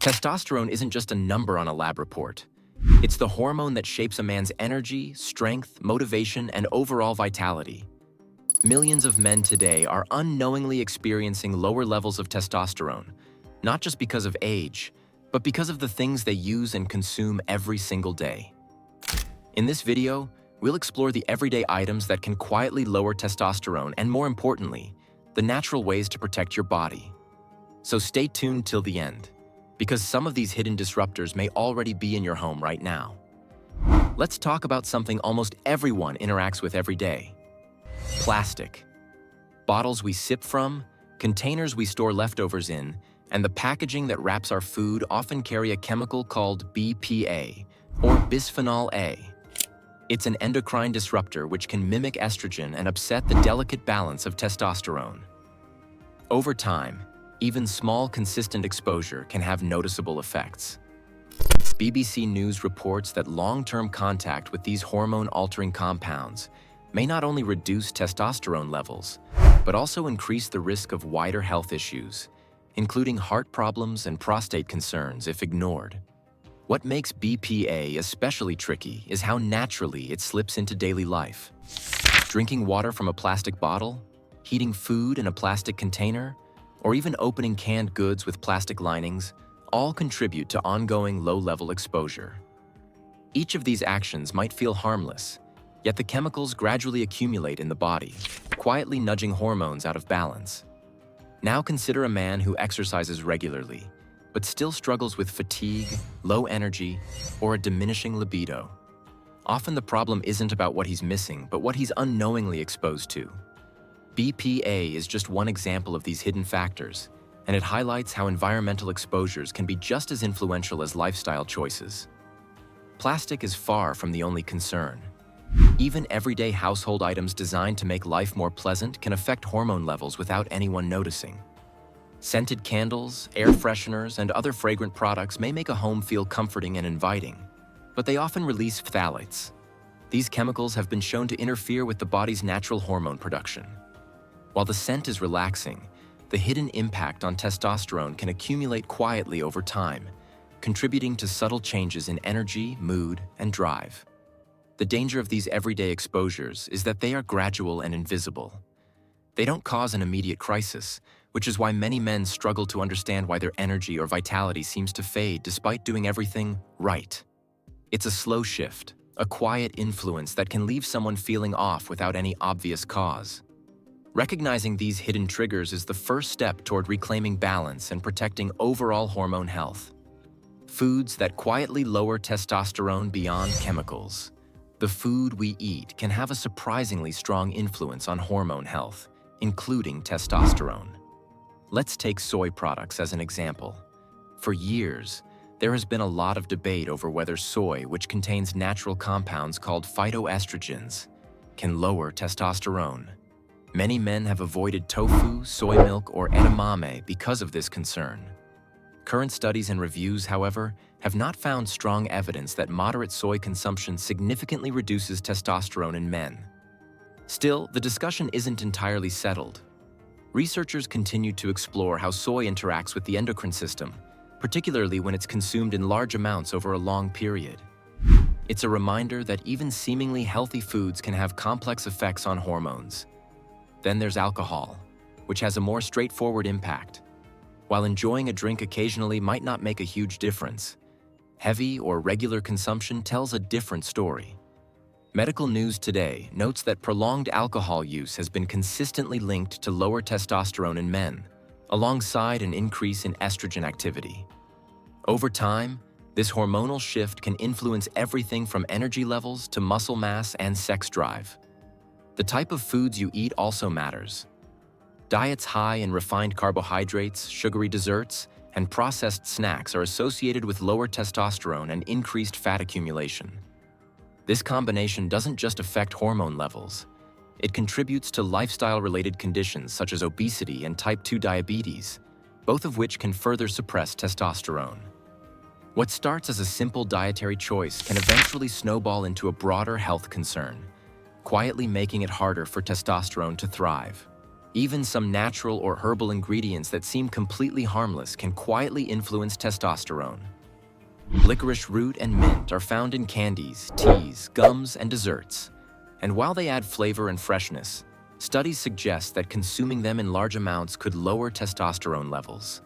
Testosterone isn't just a number on a lab report. It's the hormone that shapes a man's energy, strength, motivation, and overall vitality. Millions of men today are unknowingly experiencing lower levels of testosterone, not just because of age, but because of the things they use and consume every single day. In this video, we'll explore the everyday items that can quietly lower testosterone and, more importantly, the natural ways to protect your body. So stay tuned till the end, because some of these hidden disruptors may already be in your home right now. Let's talk about something almost everyone interacts with every day: plastic. Bottles we sip from, containers we store leftovers in, and the packaging that wraps our food often carry a chemical called BPA, or bisphenol A. It's an endocrine disruptor which can mimic estrogen and upset the delicate balance of testosterone. Over time, even small, consistent exposure can have noticeable effects. BBC News reports that long-term contact with these hormone-altering compounds may not only reduce testosterone levels, but also increase the risk of wider health issues, including heart problems and prostate concerns if ignored. What makes BPA especially tricky is how naturally it slips into daily life. Drinking water from a plastic bottle, heating food in a plastic container, or even opening canned goods with plastic linings all contribute to ongoing low-level exposure. Each of these actions might feel harmless, yet the chemicals gradually accumulate in the body, quietly nudging hormones out of balance. Now consider a man who exercises regularly, but still struggles with fatigue, low energy, or a diminishing libido. Often the problem isn't about what he's missing, but what he's unknowingly exposed to. BPA is just one example of these hidden factors, and it highlights how environmental exposures can be just as influential as lifestyle choices. Plastic is far from the only concern. Even everyday household items designed to make life more pleasant can affect hormone levels without anyone noticing. Scented candles, air fresheners, and other fragrant products may make a home feel comforting and inviting, but they often release phthalates. These chemicals have been shown to interfere with the body's natural hormone production. While the scent is relaxing, the hidden impact on testosterone can accumulate quietly over time, contributing to subtle changes in energy, mood, and drive. The danger of these everyday exposures is that they are gradual and invisible. They don't cause an immediate crisis, which is why many men struggle to understand why their energy or vitality seems to fade despite doing everything right. It's a slow shift, a quiet influence that can leave someone feeling off without any obvious cause. Recognizing these hidden triggers is the first step toward reclaiming balance and protecting overall hormone health. Foods that quietly lower testosterone beyond chemicals. The food we eat can have a surprisingly strong influence on hormone health, including testosterone. Let's take soy products as an example. For years, there has been a lot of debate over whether soy, which contains natural compounds called phytoestrogens, can lower testosterone. Many men have avoided tofu, soy milk, or edamame because of this concern. Current studies and reviews, however, have not found strong evidence that moderate soy consumption significantly reduces testosterone in men. Still, the discussion isn't entirely settled. Researchers continue to explore how soy interacts with the endocrine system, particularly when it's consumed in large amounts over a long period. It's a reminder that even seemingly healthy foods can have complex effects on hormones. Then there's alcohol, which has a more straightforward impact. While enjoying a drink occasionally might not make a huge difference, heavy or regular consumption tells a different story. Medical News Today notes that prolonged alcohol use has been consistently linked to lower testosterone in men, alongside an increase in estrogen activity. Over time, this hormonal shift can influence everything from energy levels to muscle mass and sex drive. The type of foods you eat also matters. Diets high in refined carbohydrates, sugary desserts, and processed snacks are associated with lower testosterone and increased fat accumulation. This combination doesn't just affect hormone levels. It contributes to lifestyle-related conditions such as obesity and type 2 diabetes, both of which can further suppress testosterone. What starts as a simple dietary choice can eventually snowball into a broader health concern, quietly making it harder for testosterone to thrive. Even some natural or herbal ingredients that seem completely harmless can quietly influence testosterone. Licorice root and mint are found in candies, teas, gums, and desserts. And while they add flavor and freshness, studies suggest that consuming them in large amounts could lower testosterone levels.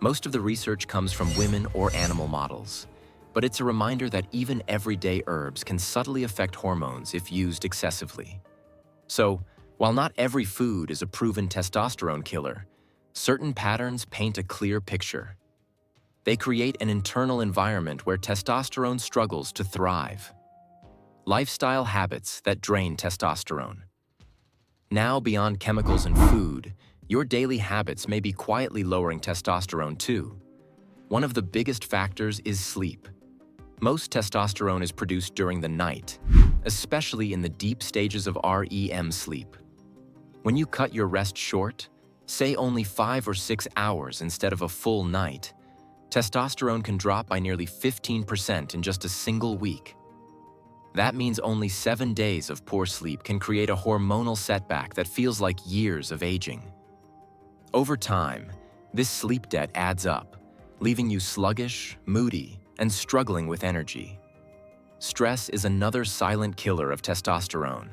Most of the research comes from women or animal models, but it's a reminder that even everyday herbs can subtly affect hormones if used excessively. So, while not every food is a proven testosterone killer, certain patterns paint a clear picture. They create an internal environment where testosterone struggles to thrive. Lifestyle habits that drain testosterone. Now, beyond chemicals and food, your daily habits may be quietly lowering testosterone too. One of the biggest factors is sleep. Most testosterone is produced during the night, especially in the deep stages of REM sleep. When you cut your rest short, say only 5 or 6 hours instead of a full night, testosterone can drop by nearly 15% in just a single week. That means only 7 days of poor sleep can create a hormonal setback that feels like years of aging. Over time, this sleep debt adds up, leaving you sluggish, moody, and struggling with energy. Stress is another silent killer of testosterone.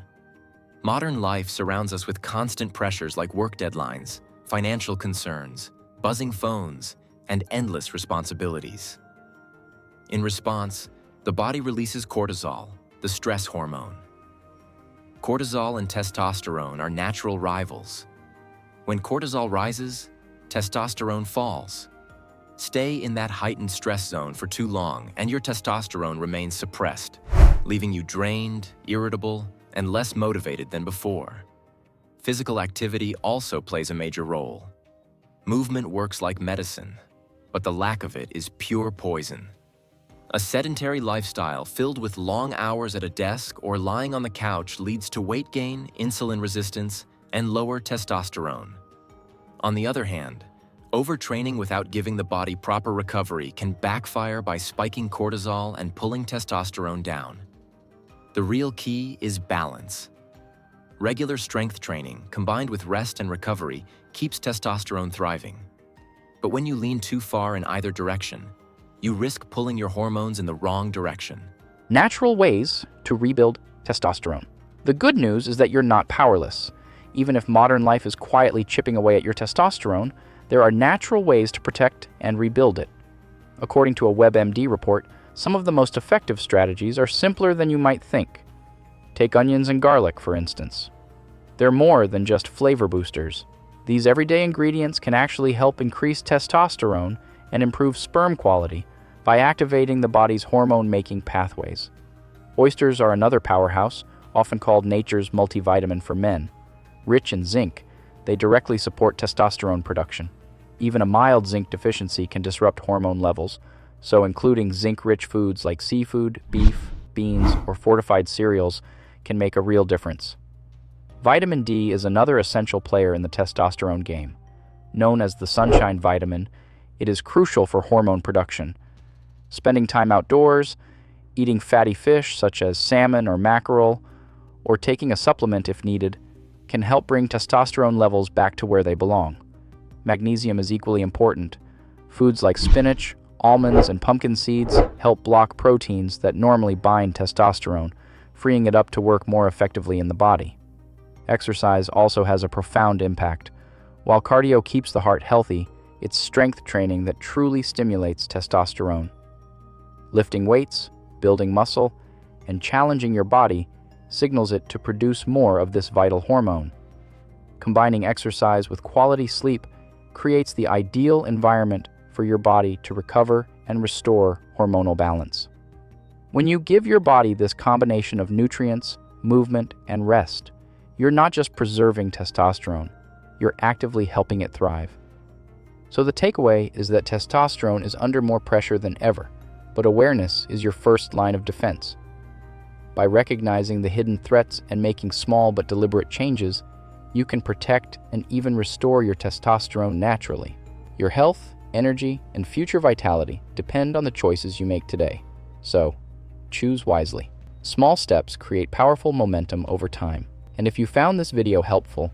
Modern life surrounds us with constant pressures like work deadlines, financial concerns, buzzing phones, and endless responsibilities. In response, the body releases cortisol, the stress hormone. Cortisol and testosterone are natural rivals. When cortisol rises, testosterone falls. Stay in that heightened stress zone for too long and your testosterone remains suppressed, leaving you drained, irritable, and less motivated than before. Physical activity also plays a major role. Movement works like medicine, but the lack of it is pure poison. A sedentary lifestyle filled with long hours at a desk or lying on the couch leads to weight gain, insulin resistance, and lower testosterone. On the other hand, overtraining without giving the body proper recovery can backfire by spiking cortisol and pulling testosterone down. The real key is balance. Regular strength training, combined with rest and recovery, keeps testosterone thriving. But when you lean too far in either direction, you risk pulling your hormones in the wrong direction. Natural ways to rebuild testosterone. The good news is that you're not powerless. Even if modern life is quietly chipping away at your testosterone, there are natural ways to protect and rebuild it. According to a WebMD report, some of the most effective strategies are simpler than you might think. Take onions and garlic, for instance. They're more than just flavor boosters. These everyday ingredients can actually help increase testosterone and improve sperm quality by activating the body's hormone-making pathways. Oysters are another powerhouse, often called nature's multivitamin for men. Rich in zinc, they directly support testosterone production. Even a mild zinc deficiency can disrupt hormone levels, so including zinc-rich foods like seafood, beef, beans, or fortified cereals can make a real difference. Vitamin D is another essential player in the testosterone game. Known as the sunshine vitamin, it is crucial for hormone production. Spending time outdoors, eating fatty fish such as salmon or mackerel, or taking a supplement if needed, can help bring testosterone levels back to where they belong. Magnesium is equally important. Foods like spinach, almonds, and pumpkin seeds help block proteins that normally bind testosterone, freeing it up to work more effectively in the body. Exercise also has a profound impact. While cardio keeps the heart healthy, it's strength training that truly stimulates testosterone. Lifting weights, building muscle, and challenging your body signals it to produce more of this vital hormone. Combining exercise with quality sleep creates the ideal environment for your body to recover and restore hormonal balance. When you give your body this combination of nutrients, movement, and rest, you're not just preserving testosterone, you're actively helping it thrive. So the takeaway is that testosterone is under more pressure than ever, but awareness is your first line of defense. By recognizing the hidden threats and making small but deliberate changes, you can protect and even restore your testosterone naturally. Your health, energy, and future vitality depend on the choices you make today. So, choose wisely. Small steps create powerful momentum over time. And if you found this video helpful,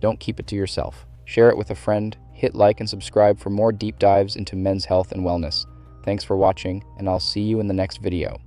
Don't keep it to yourself. Share it with a friend, hit like and subscribe for more deep dives into men's health and wellness. Thanks for watching, and I'll see you in the next video.